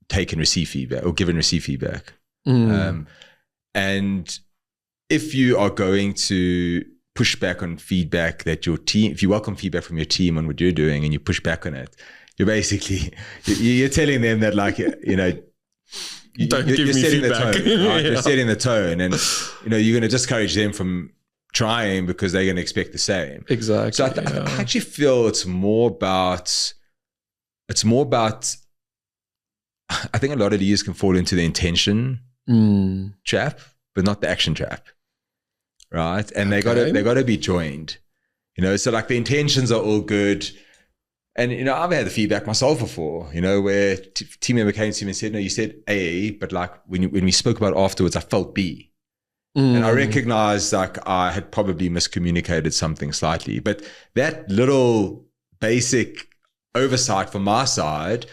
take and receive feedback or give and receive feedback. And if you are going to push back on feedback that your team, if you welcome feedback from your team on what you're doing and you push back on it, you're basically, you're telling them that like, don't you're give me setting feedback. the tone, right? Yeah. You're setting the tone, and you're going to discourage them from trying because they're going to expect the same. Exactly. So I actually feel it's more about I think a lot of leaders can fall into the intention trap, but not the action trap, right? And they gotta be joined, So like the intentions are all good, and I've had the feedback myself before, where team member came to me and said, "No, you said A, but like when we spoke about it afterwards, I felt B." And I recognized like I had probably miscommunicated something slightly, but that little basic oversight from my side,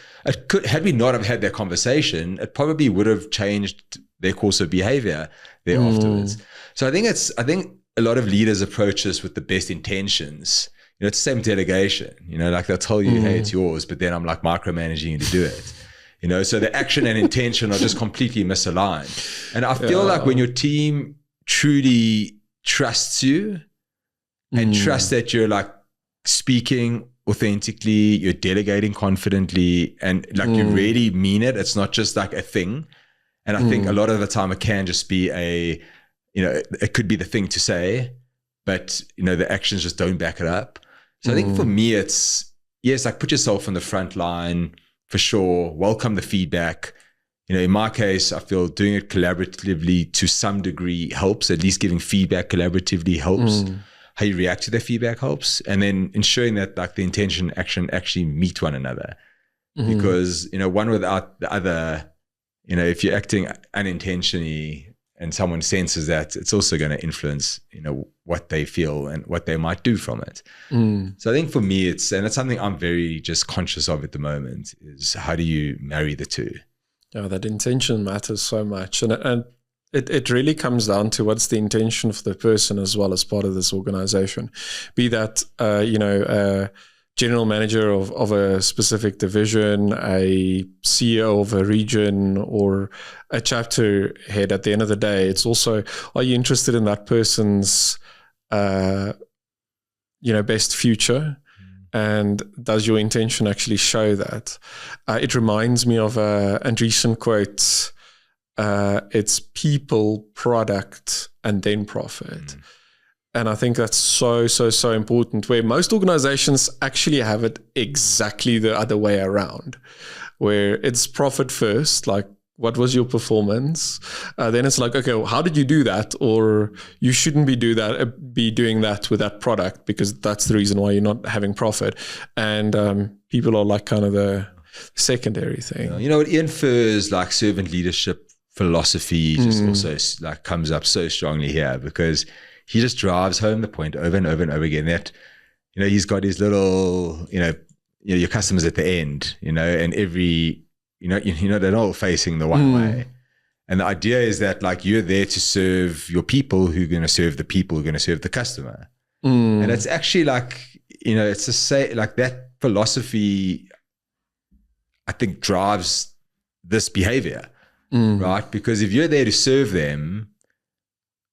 had we not have had that conversation, it probably would have changed their course of behavior there afterwards. So I think a lot of leaders approach this with the best intentions. It's the same delegation, like they'll tell you, hey, it's yours, but then I'm like micromanaging you to do it. So the action and intention are just completely misaligned. And I feel like when your team truly trusts you and trusts that you're like speaking authentically, you're delegating confidently, and like you really mean it, it's not just like a thing. And I think a lot of the time it can just be it could be the thing to say, but the actions just don't back it up. So I think for me, it's, yes, like put yourself on the front line for sure. Welcome the feedback. In my case, I feel doing it collaboratively to some degree helps. At least giving feedback collaboratively helps. How you react to the feedback helps. And then ensuring that like the intention, action actually meet one another. Because, one without the other, if you're acting unintentionally and someone senses that, it's also going to influence, what they feel and what they might do from it. So I think for me, it's something I'm very just conscious of at the moment, is how do you marry the two? Yeah, that intention matters so much. And it really comes down to what's the intention for the person as well as part of this organization. Be that, a general manager of a specific division, a CEO of a region, or a chapter head. At the end of the day, it's also, are you interested in that person's, best future? And does your intention actually show that? It reminds me of Andreessen quote, it's people, product, and then profit. And I think that's so important, where most organizations actually have it exactly the other way around, where it's profit first, like what was your performance? Then it's like, okay, well, how did you do that? Or you shouldn't be doing that with that product, because that's the reason why you're not having profit. And people are like kind of the secondary thing. What Ian Furr's like servant leadership philosophy just also like comes up so strongly here, because he just drives home the point over and over and over again that, he's got his little, your customers at the end, and every, they're all facing the one way. And the idea is that like you're there to serve your people who are going to serve the people who are going to serve the customer. And it's actually like, it's to say like that philosophy, I think, drives this behavior, right? Because if you're there to serve them,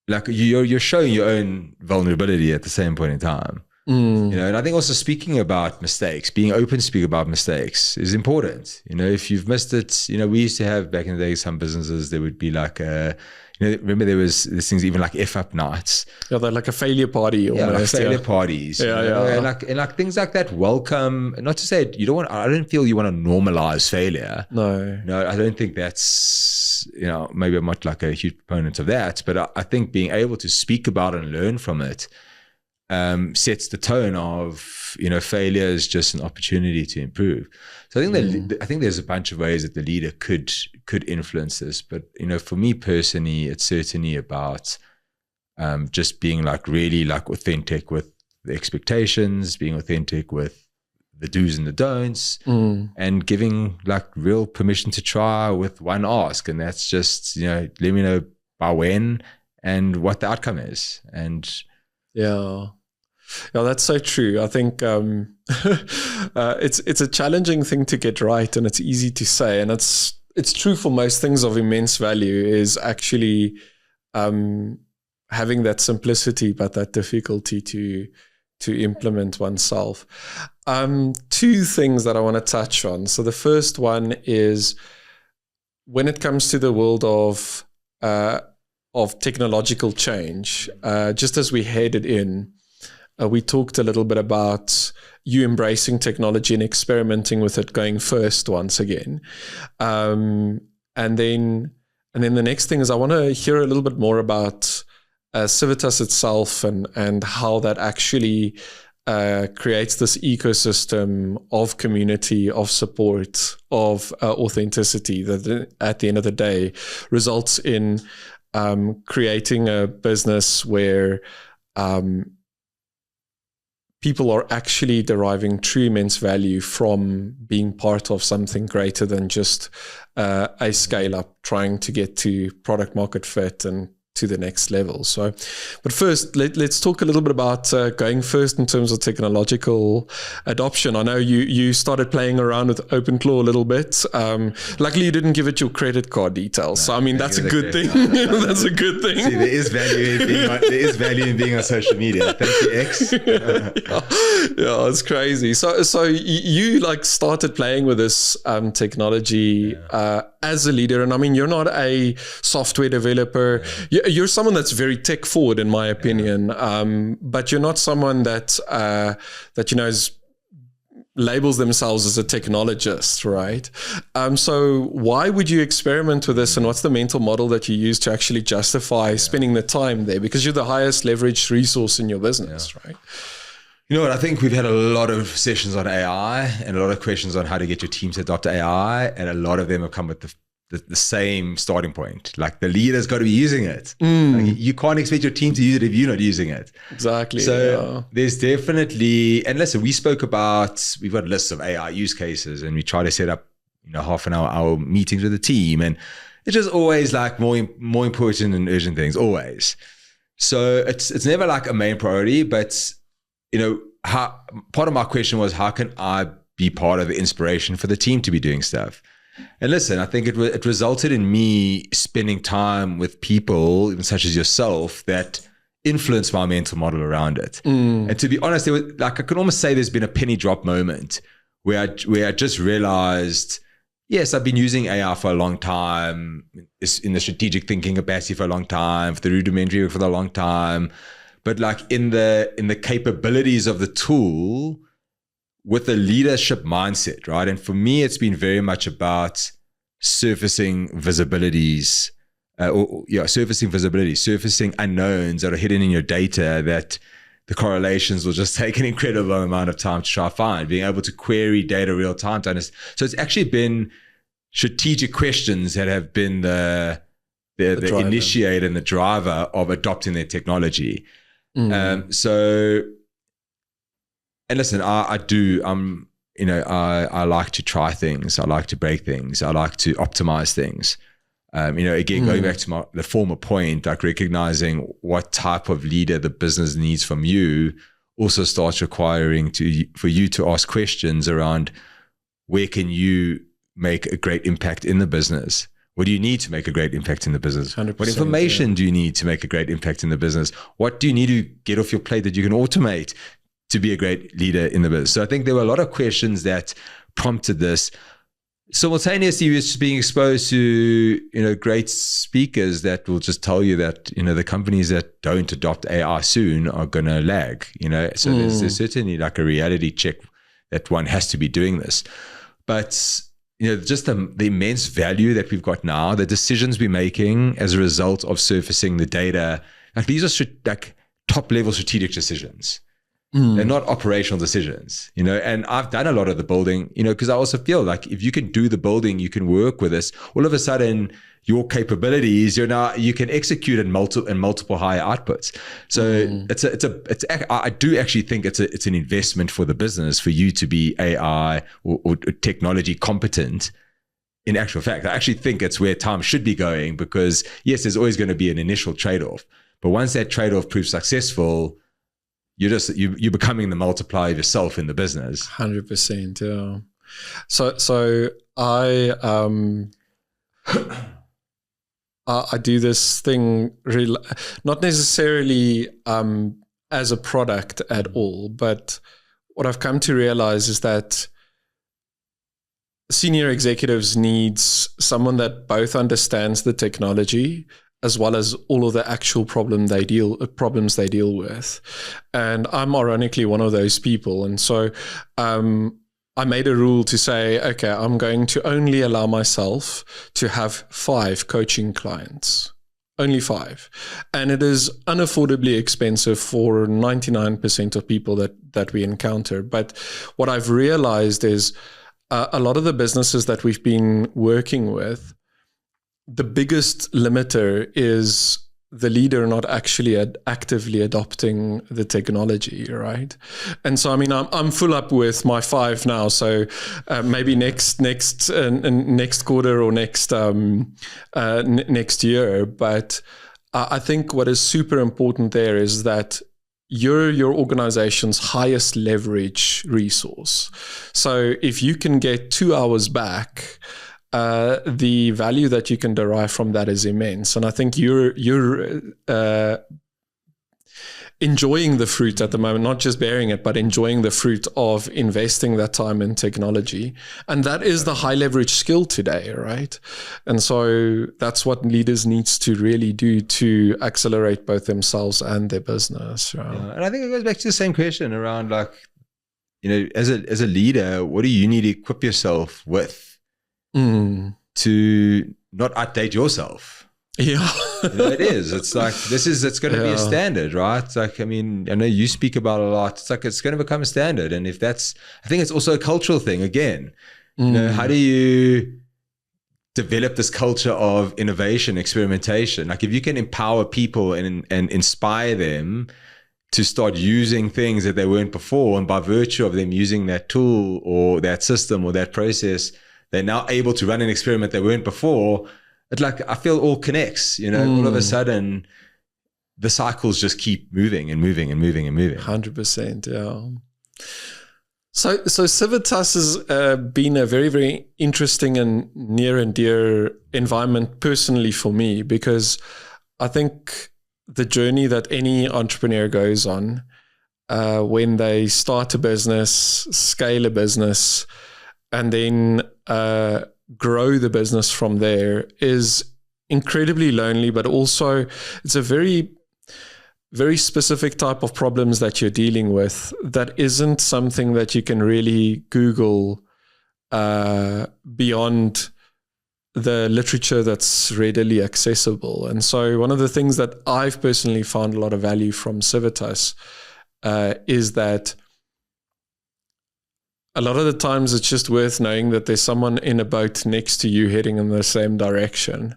like you're showing your own vulnerability at the same point in time. And I think also speaking about mistakes, being open to speak about mistakes is important. If you've missed it, we used to have back in the day, some businesses, there would be like remember there was these things even like F-up nights. Yeah, they're like a failure party. Almost, like failure parties. And like things like that welcome, not to say I don't feel you want to normalize failure. No, I don't think that's, maybe I'm not like a huge proponent of that, but I think being able to speak about it and learn from it sets the tone of, failure is just an opportunity to improve. So I think I think there's a bunch of ways that the leader could influence this, but for me personally, it's certainly about just being like really like authentic with the expectations, being authentic with the do's and the don'ts, and giving like real permission to try with one ask, and that's just let me know by when and what the outcome is. And yeah, that's so true. I think it's a challenging thing to get right, and it's easy to say, and it's true for most things of immense value, is actually having that simplicity but that difficulty to implement oneself. Two things that I want to touch on. So the first one is when it comes to the world of technological change, just as we headed in, we talked a little bit about you embracing technology and experimenting with it, going first once again. And then the next thing is I want to hear a little bit more about Civitas itself and how that actually creates this ecosystem of community, of support, of authenticity that at the end of the day results in creating a business where people are actually deriving true immense value from being part of something greater than just a scale up trying to get to product market fit and to the next level. So, but first, let's talk a little bit about going first in terms of technological adoption. I know you started playing around with OpenClaw a little bit. Luckily, you didn't give it your credit card details. So, I mean, that's a good thing. That's a good thing. See, there is value in being on social media. Thank you, X. Yeah, it's crazy. So you like started playing with this technology as a leader, and I mean, you're not a software developer. You're someone that's very tech forward, in my opinion, but you're not someone that labels themselves as a technologist, right? So why would you experiment with this, and what's the mental model that you use to actually justify spending the time there? Because you're the highest leveraged resource in your business, right? You know what? I think we've had a lot of sessions on AI and a lot of questions on how to get your team to adopt AI, and a lot of them have come with the same starting point. Like, the leader's got to be using it. Like, you can't expect your team to use it if you're not using it. Exactly. So there's definitely, and listen, we've got lists of AI use cases, and we try to set up, half an hour meetings with the team, and it's just always like more important and urgent things, always. So it's never like a main priority, but part of my question was, how can I be part of the inspiration for the team to be doing stuff? And listen, I think it resulted in me spending time with people, even such as yourself, that influenced my mental model around it. And to be honest, there was, like, I could almost say there's been a penny drop moment where I just realized, yes, I've been using AI for a long time, in the strategic thinking capacity for a long time, for the rudimentary for a long time, but like in the capabilities of the tool, with the leadership mindset, right? And for me, it's been very much about surfacing unknowns that are hidden in your data, that the correlations will just take an incredible amount of time to try to find, being able to query data real time. So it's actually been strategic questions that have been the initiator and the driver of adopting their technology. And listen, I like to try things. I like to break things. I like to optimize things. Again, going back to the former point, like recognizing what type of leader the business needs from you also starts requiring for you to ask questions around, where can you make a great impact in the business? What do you need to make a great impact in the business? What information do you need to make a great impact in the business? What do you need to get off your plate that you can automate to be a great leader in the business? So I think there were a lot of questions that prompted this. Simultaneously, we're just being exposed to, great speakers that will just tell you that, the companies that don't adopt AI soon are going to lag, So there's certainly like a reality check that one has to be doing this. But, just the immense value that we've got now, the decisions we're making as a result of surfacing the data, like, these are like top level strategic decisions. They're not operational decisions, and I've done a lot of the building, because I also feel like if you can do the building, you can work with this, all of a sudden your capabilities, you can execute in multiple higher outputs. So I do actually think it's an investment for the business for you to be AI or technology competent. In actual fact, I actually think it's where time should be going, because yes, there's always going to be an initial trade-off, but once that trade-off proves successful, you're becoming the multiplier of yourself in the business. 100%. Yeah. So I do this thing really, not necessarily as a product at all, but what I've come to realize is that senior executives needs someone that both understands the technology as well as all of the actual problems they deal with. And I'm ironically one of those people. And so I made a rule to say, okay, I'm going to only allow myself to have 5 coaching clients. Only 5. And it is unaffordably expensive for 99% of people that we encounter. But what I've realized is a lot of the businesses that we've been working with, the biggest limiter is the leader not actually actively adopting the technology, right? And so, I mean, I'm full up with my 5 now. So maybe next quarter or next year. But I think what is super important there is that you're your organization's highest leverage resource. So if you can get 2 hours back, the value that you can derive from that is immense. And I think you're enjoying the fruit at the moment, not just bearing it, but enjoying the fruit of investing that time in technology. And that is the high leverage skill today, right? And so that's what leaders needs to really do to accelerate both themselves and their business. Right? Yeah. And I think it goes back to the same question around, like, as a leader, what do you need to equip yourself with to not outdate yourself? Yeah. It is. It's like, it's going to be a standard, right? It's like, I mean, I know you speak about it a lot. It's like, it's going to become a standard. And I think it's also a cultural thing again. How do you develop this culture of innovation, experimentation? Like, if you can empower people and inspire them to start using things that they weren't before, and by virtue of them using that tool or that system or that process, they're now able to run an experiment they weren't before. It's like, I feel all connects, all of a sudden the cycles just keep moving and moving and moving and moving. 100%. Yeah. So Civitas has been a very, very interesting and near and dear environment personally for me, because I think the journey that any entrepreneur goes on when they start a business, scale a business, and then grow the business from there is incredibly lonely, but also it's a very, very specific type of problems that you're dealing with that isn't something that you can really Google beyond the literature that's readily accessible. And so one of the things that I've personally found a lot of value from Civitas is that a lot of the times it's just worth knowing that there's someone in a boat next to you heading in the same direction,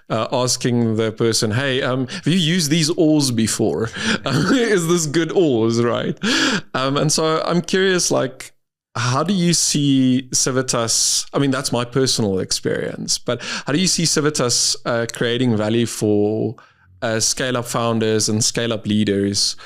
asking the person, hey, have you used these oars before? Is this good oars, right? And so I'm curious, like, how do you see Civitas? I mean, that's my personal experience, but how do you see Civitas creating value for scale-up founders and scale-up leaders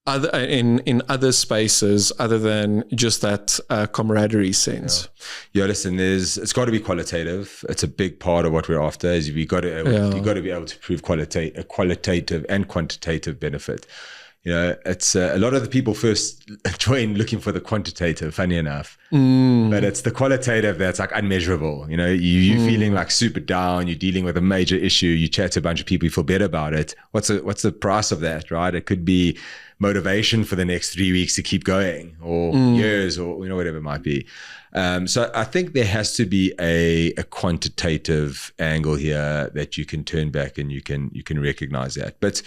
in other spaces other than just that camaraderie sense? Yeah, listen, it's got to be qualitative. It's a big part of what we're after. Is you got to be able to prove qualitative and quantitative benefit. It's a lot of the people first join looking for the quantitative, funny enough, but it's the qualitative that's like unmeasurable. You feeling like super down, you're dealing with a major issue, you chat to a bunch of people, you feel better about it. What's the price of that, right? It could be motivation for the next 3 weeks to keep going, or years, or whatever it might be. So I think there has to be a quantitative angle here that you can turn back and you can recognize that. But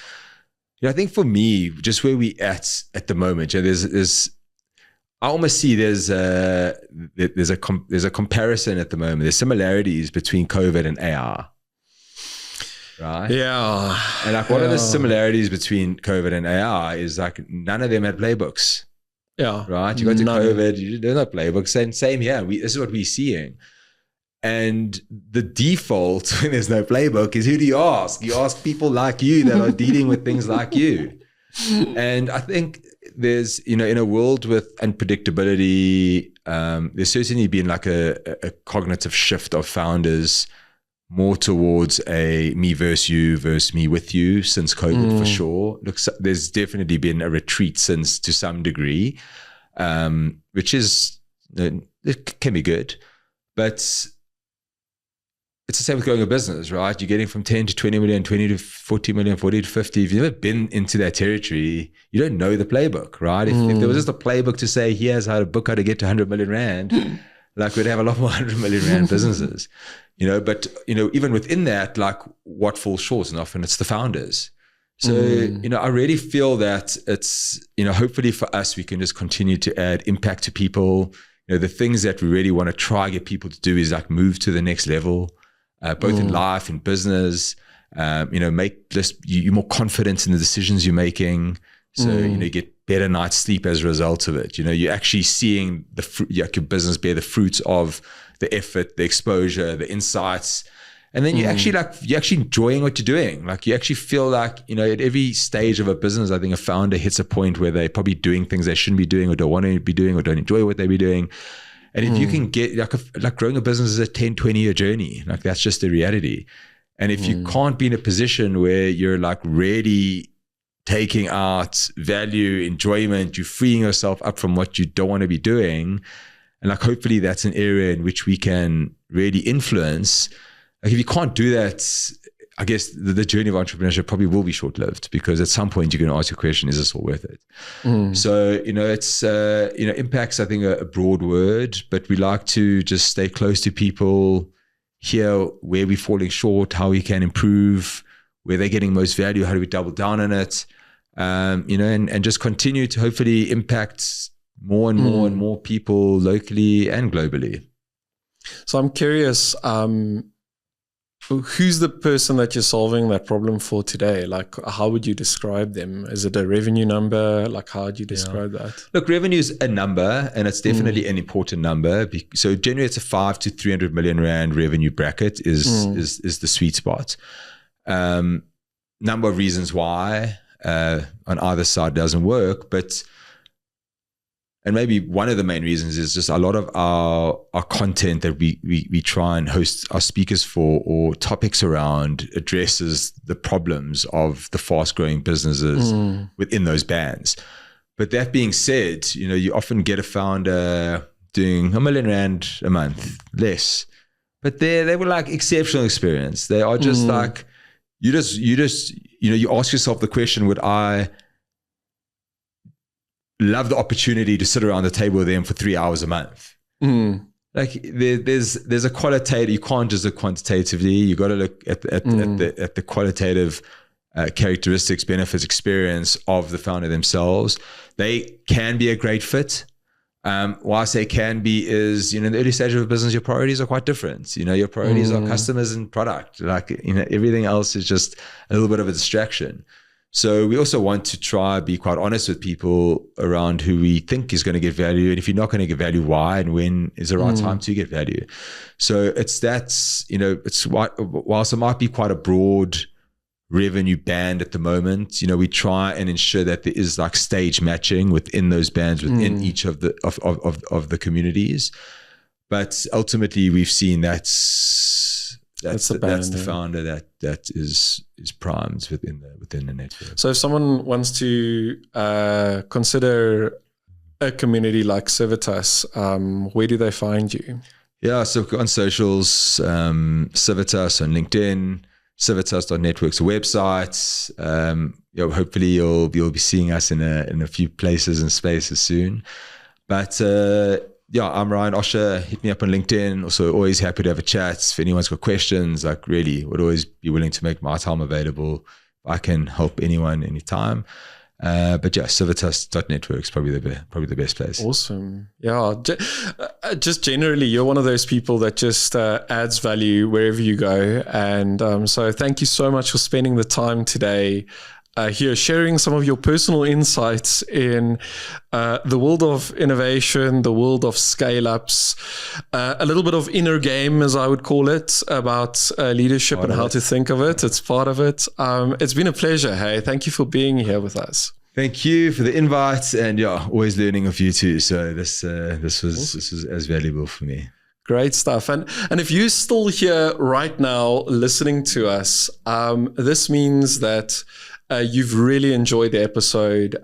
I think for me, just where we at the moment, there's I almost see there's a comparison at the moment. There's similarities between COVID and AR, right? Yeah. And like one of the similarities between COVID and AR is like none of them had playbooks. Yeah. Right. You go to COVID, you don't have playbooks, and same here. This is what we're seeing. And the default when there's no playbook is, who do you ask? You ask people like you that are dealing with things like you. And I think there's, in a world with unpredictability, there's certainly been like a cognitive shift of founders more towards a me versus you versus me with you since COVID for sure. Look, there's definitely been a retreat since to some degree, which is, it can be good. But it's the same with growing a business, right? You're getting from 10 to 20 million, 20 to 40 million, 40 to 50. If you've never been into that territory, you don't know the playbook, right? If there was just a playbook to say, here's how to get to 100 million rand, like we'd have a lot more 100 million rand businesses, but, even within that, like what falls short, and often it's the founders. So, I really feel that it's, hopefully for us, we can just continue to add impact to people. The things that we really want to try get people to do is like move to the next level. Both in life and business, make just you more confident in the decisions you're making. So, you get better night's sleep as a result of it. You're actually seeing your business bear the fruits of the effort, the exposure, the insights. And then you're actually enjoying what you're doing. Like you actually feel like, at every stage of a business, I think a founder hits a point where they're probably doing things they shouldn't be doing or don't want to be doing or don't enjoy what they be doing. And if you can get like growing a business is a 10, 20 year journey, like that's just the reality. And if you can't be in a position where you're like really taking out value, enjoyment, you're freeing yourself up from what you don't want to be doing. And like, hopefully that's an area in which we can really influence. Like if you can't do that, I guess the journey of entrepreneurship probably will be short-lived, because at some point you're going to ask your question, is this all worth it? So, it's, impact's, I think, a broad word, but we like to just stay close to people, hear where we're falling short, how we can improve, where they're getting most value, how do we double down on it, and just continue to hopefully impact more and more and more people locally and globally. So I'm curious, who's the person that you're solving that problem for today? Like, how would you describe them? Is it a revenue number? Like, how would you describe that? Look, revenue is a number, and it's definitely an important number. So generally it's a 5 to 300 million rand revenue bracket is the sweet spot. Number of reasons why on either side doesn't work, and maybe one of the main reasons is just a lot of our content that we try and host our speakers for, or topics around, addresses the problems of the fast growing businesses within those bands. But that being said, you often get a founder doing R1 million a month, less, but they were like exceptional experience. They are just like, you ask yourself the question, would I love the opportunity to sit around the table with them for 3 hours a month? Like there's a qualitative, you can't just look quantitatively. You got to look at the qualitative characteristics, benefits, experience of the founder themselves. They can be a great fit. Why I say can be is, in the early stage of a business, your priorities are quite different. Your priorities are customers and product. Like, everything else is just a little bit of a distraction. So we also want to try be quite honest with people around who we think is going to get value. And if you're not going to get value, why and when is the right time to get value? So it's whilst it might be quite a broad revenue band at the moment, we try and ensure that there is like stage matching within those bands, within each of the communities. But ultimately we've seen that's the founder that is primed within the network. So if someone wants to consider a community like Civitas, where do they find you? Yeah, so on socials, Civitas on LinkedIn, Civitas.network's website. Hopefully you'll be seeing us in a few places and spaces soon. But I'm Ryan Osher. Hit me up on LinkedIn. Also, always happy to have a chat. If anyone's got questions, like really would always be willing to make my time available. I can help anyone anytime. But yeah, Civitas.network is probably the best place. Awesome. Yeah. Just generally, you're one of those people that just adds value wherever you go. And so thank you so much for spending the time today here, sharing some of your personal insights in the world of innovation, the world of scale-ups, a little bit of inner game, as I would call it, about leadership and how to think of it. It's part of it. It's been a pleasure. Hey, thank you for being here with us. Thank you for the invite, and always learning of you too. So this was as valuable for me. Great stuff. And if you're still here right now listening to us, this means that you've really enjoyed the episode.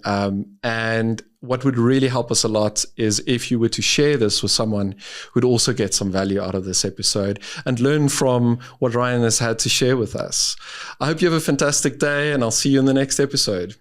And what would really help us a lot is if you were to share this with someone who'd also get some value out of this episode and learn from what Ryan has had to share with us. I hope you have a fantastic day, and I'll see you in the next episode.